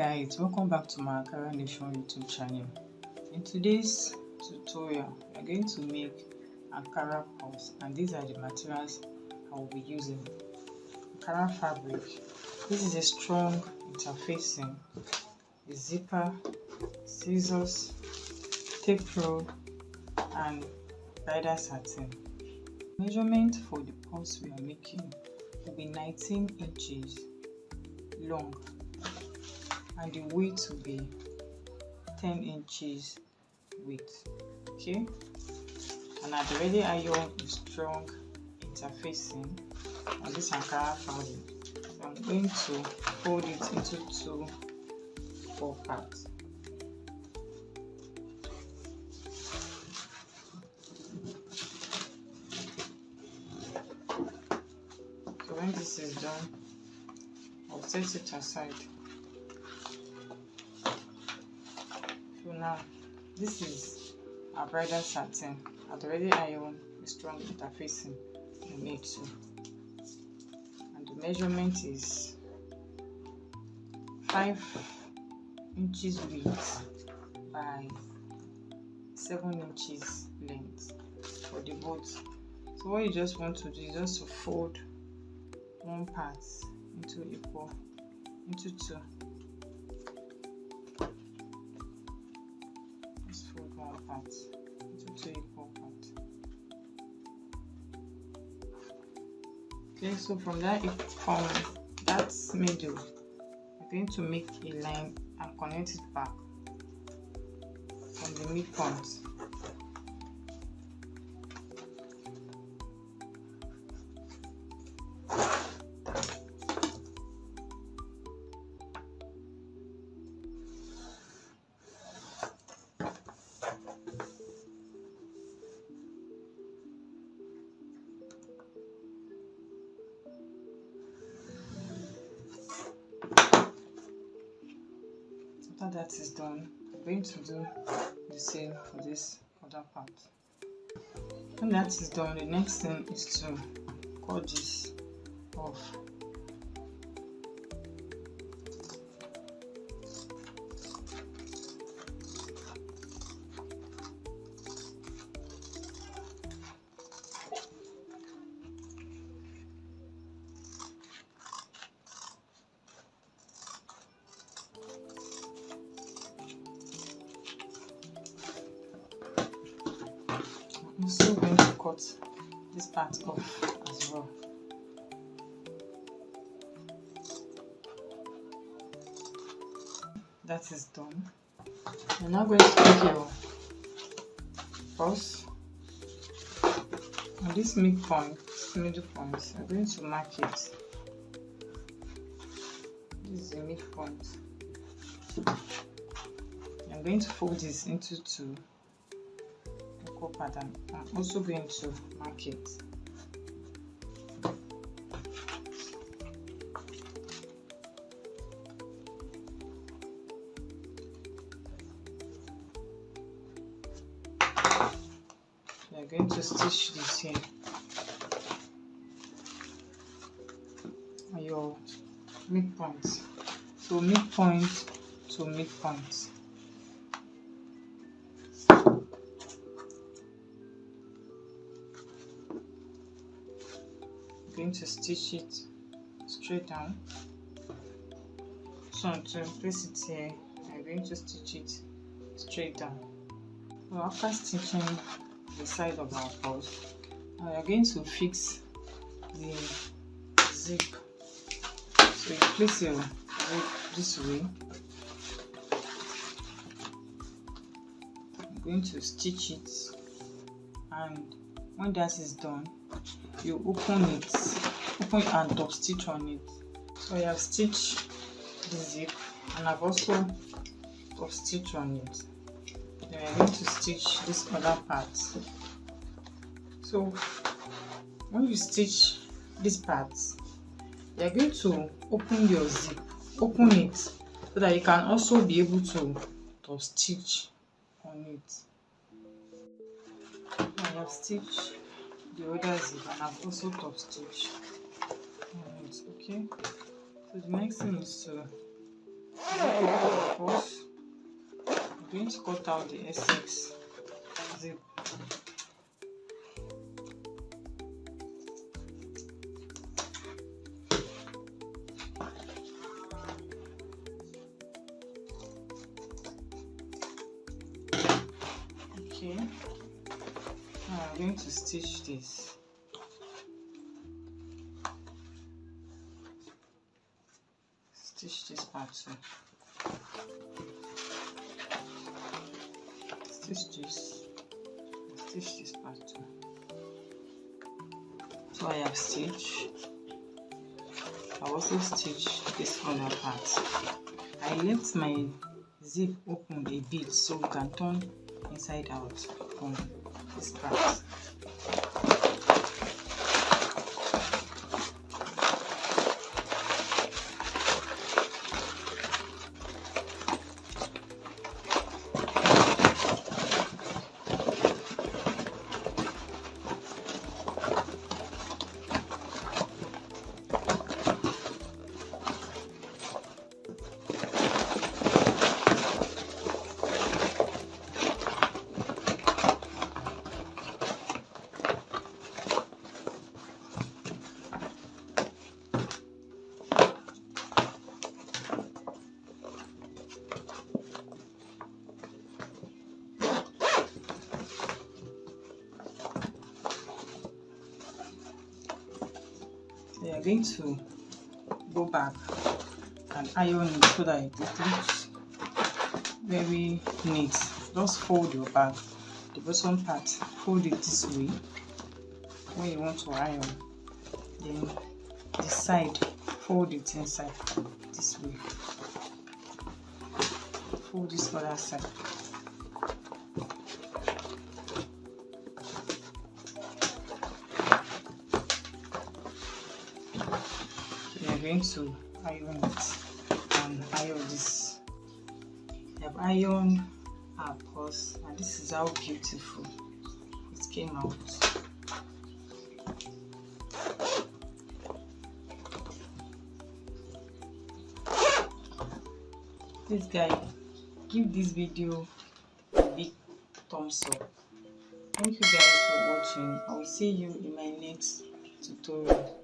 guys, welcome back to my Ankara Nation YouTube channel. In today's tutorial, we are going to make Ankara purse, and these are the materials I will be using. Ankara fabric. This is a strong interfacing, a zipper, scissors, tape roll, and bridal satin. Measurement for the purse we are making will be 19 inches long, and the weight will be 10 inches width. Okay, and I've already ironed a strong interfacing on this Ankara fabric, so I'm going to fold it into two 4 parts. So when this is done, I'll set it aside. So now, this is our bridal satin. I've already ironed a strong interfacing on it too, and the measurement is 5 inches width by 7 inches length for the both. So what you just want to do is just to fold one part into two. Just fold one part into 2 equal parts. Okay, so from that middle, we're going to make a line and connect it back from the midpoint. After that is done, I'm going to do the same for this other part. When that is done, the next thing is to cut this off. I'm also going to cut this part off as well. That is done. You're now going to take your purse on this middle point. I'm going to mark it. This is the midpoint. I'm going to fold this into 2 equal pattern. I'm also going to mark it. We are going to stitch this here on your midpoint. So midpoint to midpoint. Going to stitch it straight down. So to place it here, I'm going to stitch it straight down. So after stitching the side of our purse, we are going to fix the zip. So you place your zip this way. I'm going to stitch it, and when that is done, you open and top stitch on it. So I have stitched the zip, and I've also top stitched on it. Then I'm going to stitch this other part. So when you stitch this part, you're going to open your zip, open it, so that you can also be able to top stitch on it. I have stitched the other zip, and I've also top stitched on it. Okay, so the next thing is to First, I'm going to cut out the excess zip. Okay, now I'm going to stitch this. Stitch this part too. Stitch this part too. So I have stitched. I also stitch this other part. I left my zip open a bit so we can turn inside out from this part. We are going to go back and iron it so that it looks very neat. Just fold your bag, the bottom part, fold it this way when you want to iron. Then the side, fold it inside this way. Fold this other side. We are going to iron it and iron this. I have ironed our purse, and this is how beautiful it came out. Please guys, give this video a big thumbs up. Thank you guys for watching. I will see you in my next tutorial.